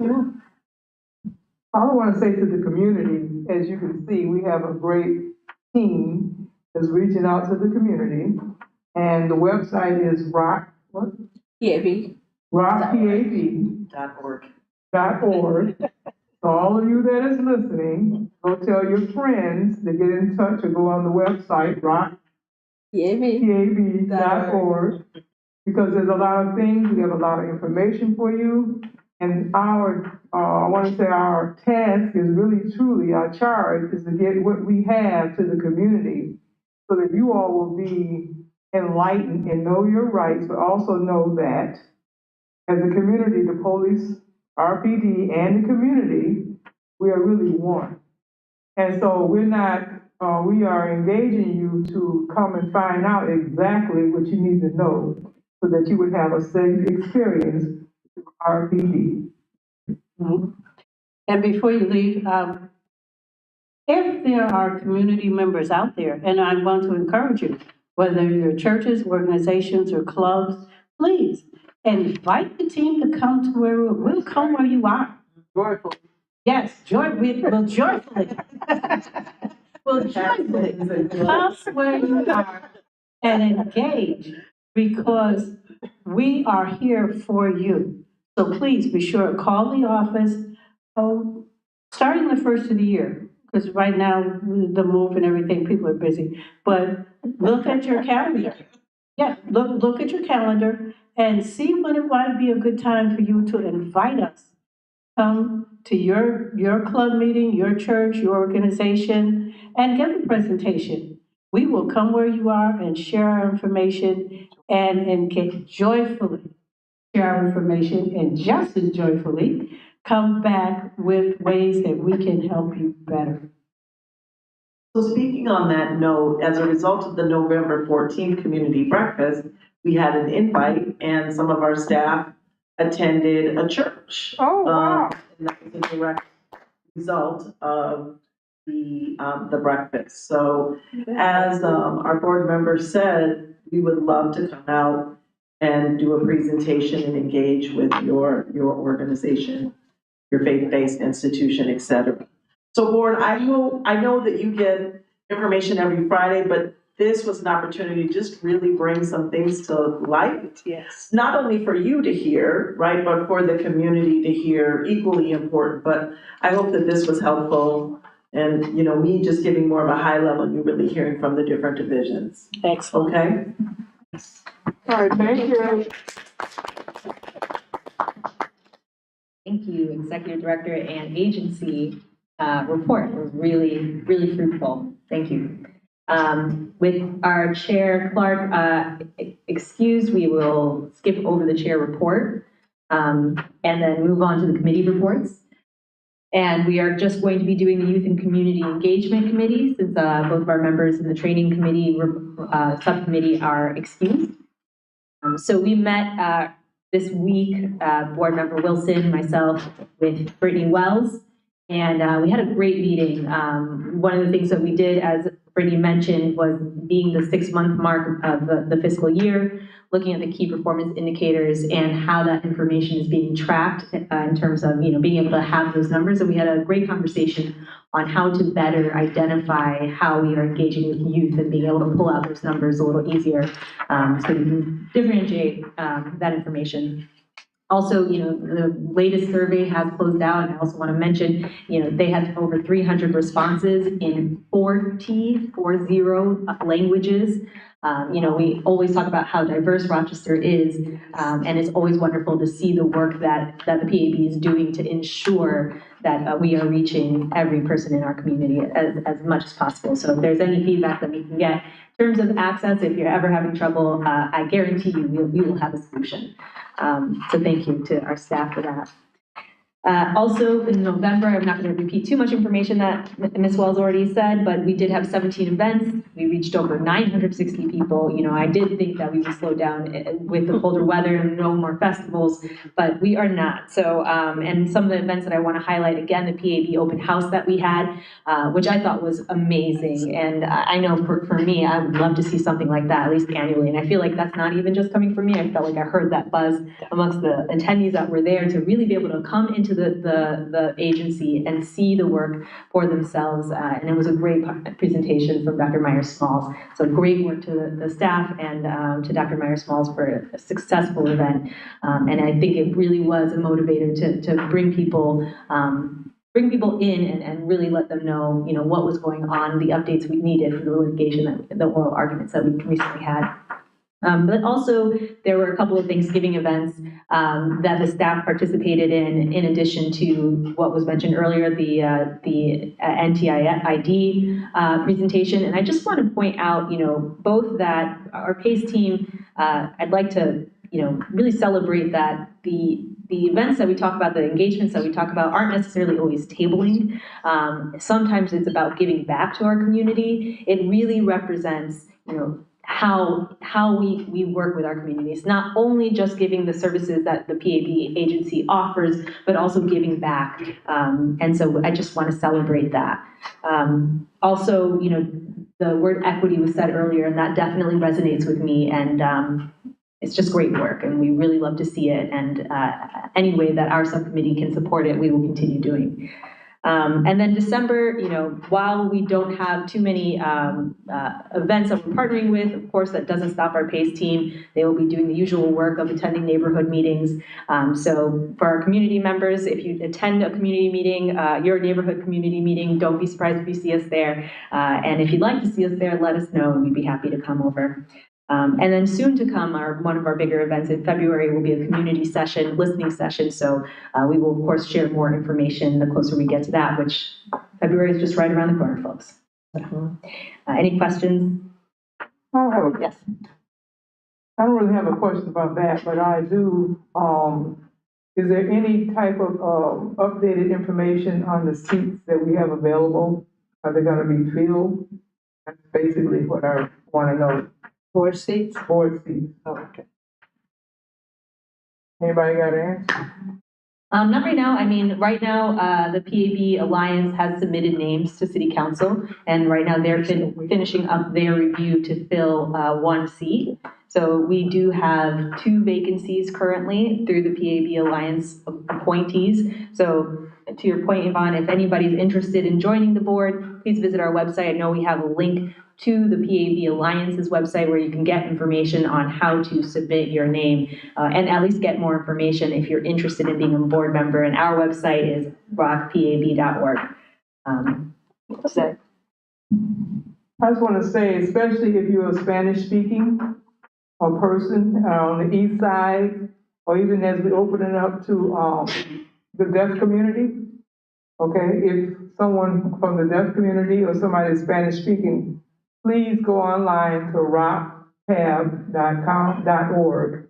All I want to say to the community, as you can see, we have a great team that's reaching out to the community, and the website is rockpab.org. So all of you that is listening, go tell your friends to get in touch or go on the website, rockpab.org, because there's a lot of things, we have a lot of information for you, and our task is really truly, our charge is to get what we have to the community so that you all will be enlightened and know your rights, but also know that as a community, the police, RPD, and the community, we are really one. And so we are engaging you to come and find out exactly what you need to know so that you would have a safe experience with RPD. And before you leave, if there are community members out there, and I want to encourage you, whether you're churches, organizations, or clubs, please invite the team to come to we'll come where you are. Joyful. Yes, joyfully. We'll joyfully come where you are and engage, because we are here for you. So please be sure to call the office starting the first of the year, because right now the move and everything, people are busy. But look at your calendar. Yeah, look at your calendar and see when it might be a good time for you to invite us. Come to your club meeting, your church, your organization, and give a presentation. We will come where you are and share our information and get joyfully share our information, and just as joyfully come back with ways that we can help you better. So speaking on that note, as a result of the November 14th community breakfast, we had an invite and some of our staff attended a church. Oh, wow. And that was a direct result of the breakfast. So as our board member said, we would love to come out and do a presentation and engage with your organization, your faith-based institution, et cetera. So board, I know that you get information every Friday, but this was an opportunity to just really bring some things to light. Yes. Not only for you to hear, right, but for the community to hear, equally important. But I hope that this was helpful. And, me just giving more of a high level, you really hearing from the different divisions. Excellent. Okay? All right, thank you. Thank you, Executive Director and Agency report. It was really, really fruitful. Thank you. With our Chair Clark excused, we will skip over the chair report and then move on to the committee reports. And we are just going to be doing the Youth and Community Engagement Committee since both of our members in the Training Committee subcommittee are excused. So we met this week, Board Member Wilson, myself, with Brittany Wells, and we had a great meeting. One of the things that we did, as Brittany mentioned, was being the 6-month mark of the fiscal year, looking at the key performance indicators and how that information is being tracked in terms of being able to have those numbers. And we had a great conversation on how to better identify how we are engaging with youth and being able to pull out those numbers a little easier so we can differentiate that information. Also, the latest survey has closed out, and I also want to mention, they had over 300 responses in 40 languages. We always talk about how diverse Rochester is, and it's always wonderful to see the work that the PAB is doing to ensure that we are reaching every person in our community as much as possible. So if there's any feedback that we can get in terms of access, if you're ever having trouble, I guarantee you we will have a solution. So thank you to our staff for that. Also in November, I'm not going to repeat too much information that Ms. Wells already said, but we did have 17 events. We reached over 960 people. I did think that we would slow down with the colder weather and no more festivals, but we are not. So, and some of the events that I want to highlight, again, the PAB open house that we had, which I thought was amazing. And I know for me, I would love to see something like that, at least annually. And I feel like that's not even just coming from me. I felt like I heard that buzz amongst the attendees that were there to really be able to come into the agency and see the work for themselves. And it was a great presentation from Dr. Myers-Smalls. So great work to the staff and to Dr. Myers-Smalls for a successful event. And I think it really was a motivator to bring people in and really let them know, what was going on, the updates we needed for the litigation, the oral arguments that we recently had. But also, there were a couple of Thanksgiving events that the staff participated in addition to what was mentioned earlier, the NTID presentation. And I just want to point out, both that our PACE team, I'd like to, really celebrate that the events that we talk about, the engagements that we talk about aren't necessarily always tabling. Sometimes it's about giving back to our community. It really represents, how we work with our community. It's not only just giving the services that the PAB agency offers, but also giving back. And so I just want to celebrate that. Also, the word equity was said earlier, and that definitely resonates with me. And it's just great work, and we really love to see it. And any way that our subcommittee can support it, we will continue doing. And then December, while we don't have too many events that we're partnering with, of course, that doesn't stop our PACE team. They will be doing the usual work of attending neighborhood meetings. So for our community members, if you attend a community meeting, your neighborhood community meeting, don't be surprised if you see us there. And if you'd like to see us there, let us know, and we'd be happy to come over. And then soon to come, one of our bigger events in February will be a community session, listening session. So we will, of course, share more information the closer we get to that, which February is just right around the corner, folks. Any questions? Yes. I don't really have a question about that, but I do. Is there any type of updated information on the seats that we have available? Are they going to be filled? That's basically what I want to know. Board seats? Board seats. Oh, okay. Anybody got an answer? Not right now. I mean, right now, the PAB Alliance has submitted names to City Council, and right now they're finishing up their review to fill one seat. So we do have 2 vacancies currently through the PAB Alliance appointees. So to your point, Yvonne, if anybody's interested in joining the board, please visit our website. I know we have a link to the PAB Alliance's website where you can get information on how to submit your name and at least get more information if you're interested in being a board member. And our website is rockpab.org. I just want to say, especially if you're a Spanish-speaking person on the east side, or even as we open it up to the deaf community, okay, if someone from the deaf community or somebody is Spanish-speaking, please go online to rockpab.org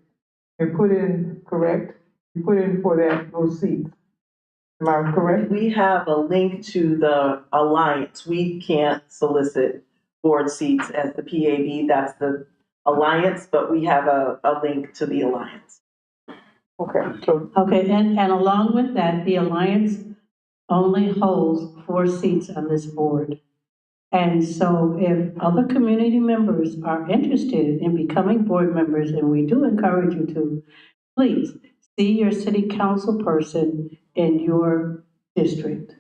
and put in for those seats. Am I correct? We have a link to the alliance. We can't solicit board seats as the PAB, that's the alliance, but we have a link to the alliance. Okay, so Okay, and along with that, the Alliance only holds 4 seats on this board. And so if other community members are interested in becoming board members, and we do encourage you to, please see your city council person in your district,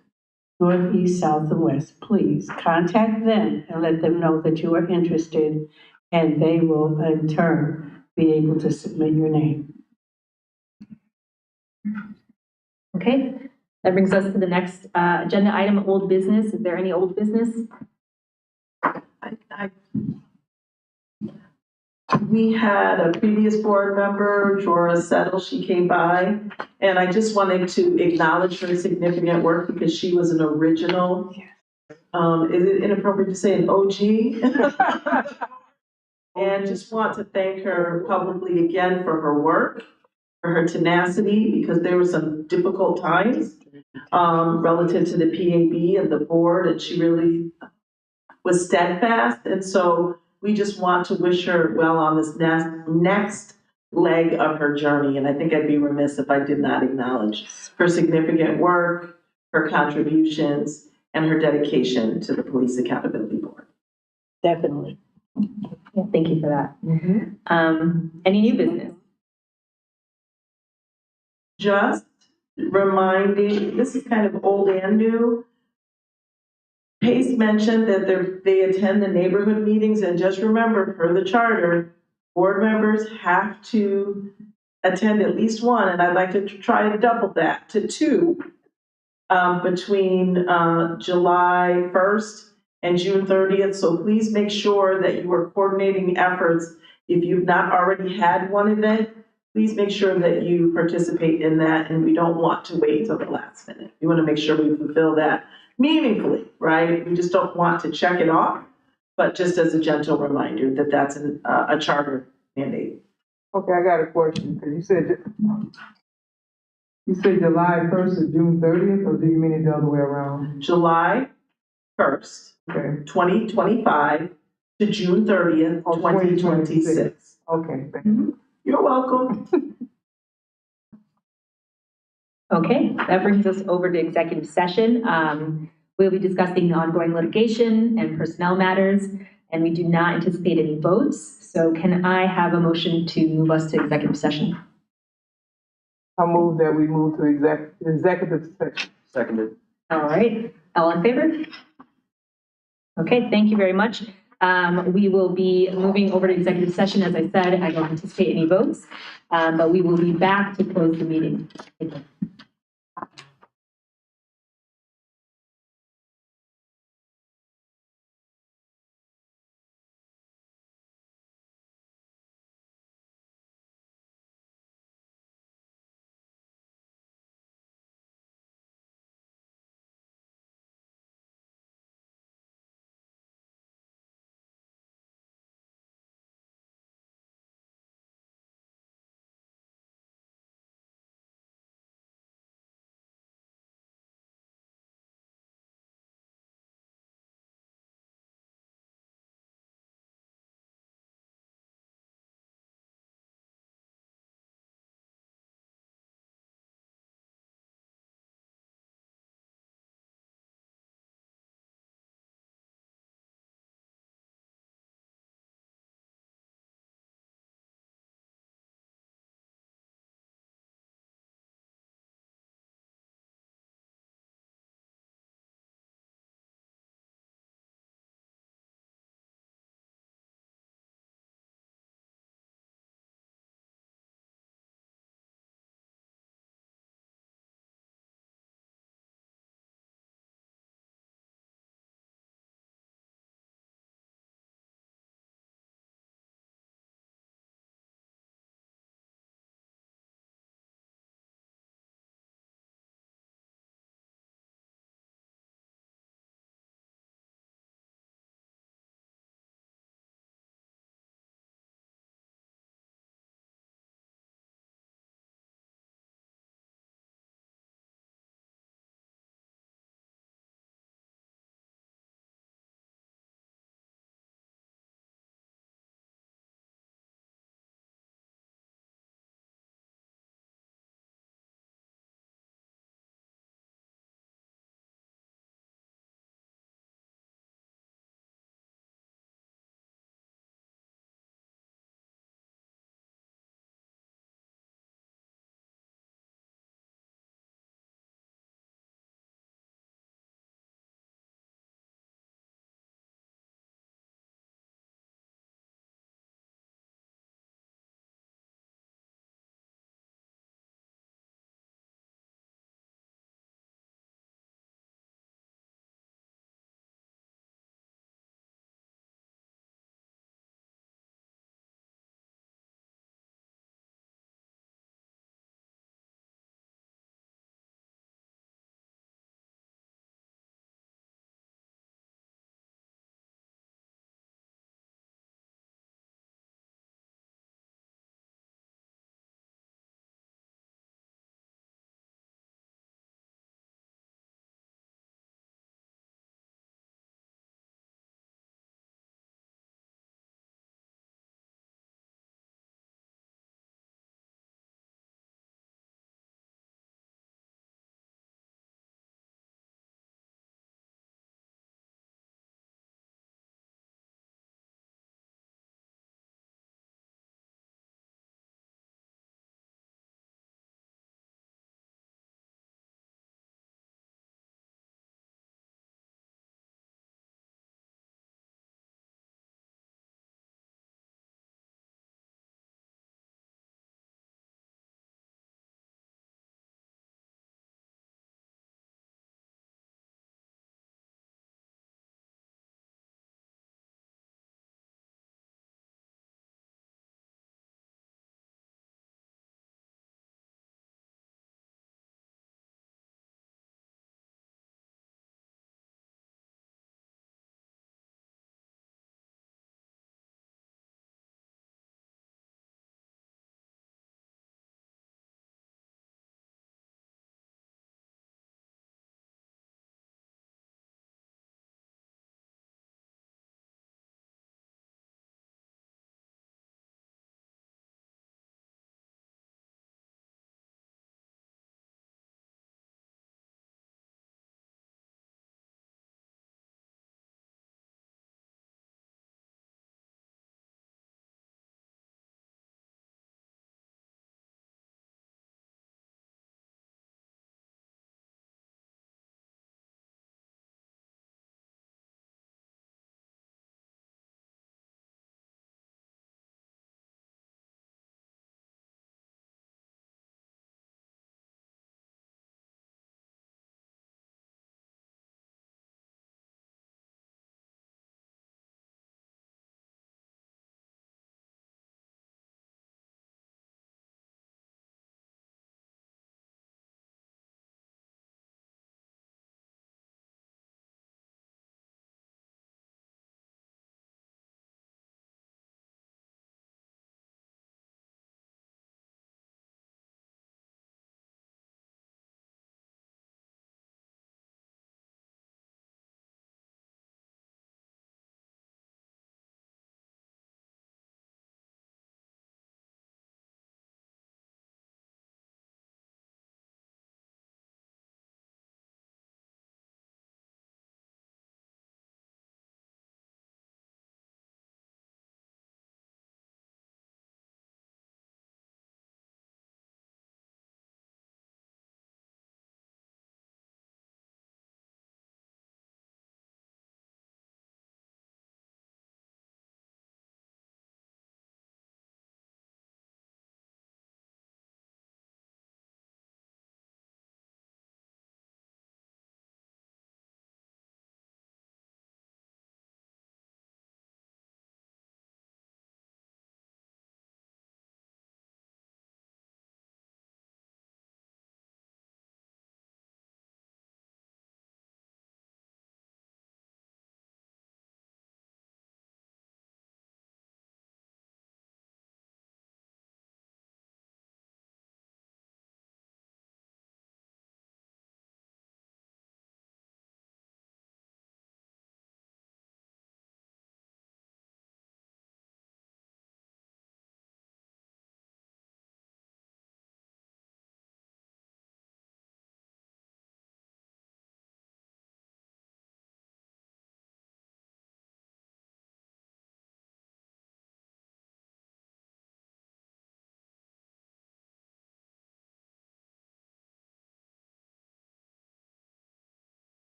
north, east, south, and west. Please contact them and let them know that you are interested, and they will in turn be able to submit your name. Okay, that brings us to the next agenda item, old business. Is there any old business? We had a previous board member, Jorah Settle, she came by, and I just wanted to acknowledge her significant work because she was an original. Is it inappropriate to say an OG? And just want to thank her publicly again for her work, for her tenacity, because there were some difficult times relative to the PAB and the board, and she really was steadfast. And so we just want to wish her well on this next leg of her journey. And I think I'd be remiss if I did not acknowledge her significant work, her contributions, and her dedication to the Police Accountability Board. Definitely. Yeah, thank you for that. Any new business? Just reminding, this is kind of old and new. Pace mentioned that they attend the neighborhood meetings, and just remember, per the charter, board members have to attend at least one, and I'd like to try to double that to 2 between July 1st and June 30th. So please make sure that you are coordinating efforts. If you've not already had one event, please make sure that you participate in that, and we don't want to wait until the last minute. We want to make sure we fulfill that meaningfully, right? We just don't want to check it off, but just as a gentle reminder that that's a charter mandate. okay, I got a question, because you said July 1st to June 30th, or do you mean it the other way around? July 1st, Okay. 2025 to June 30th, 2026. Okay, thank you. You're welcome. Okay, that brings us over to executive session. We'll be discussing ongoing litigation and personnel matters, and we do not anticipate any votes. So can I have a motion to move us to executive session? I move that we move to executive session. Seconded. All right, all in favor? Okay, thank you very much. We will be moving over to executive session. As I said, I don't anticipate any votes, but we will be back to close the meeting. Thank you.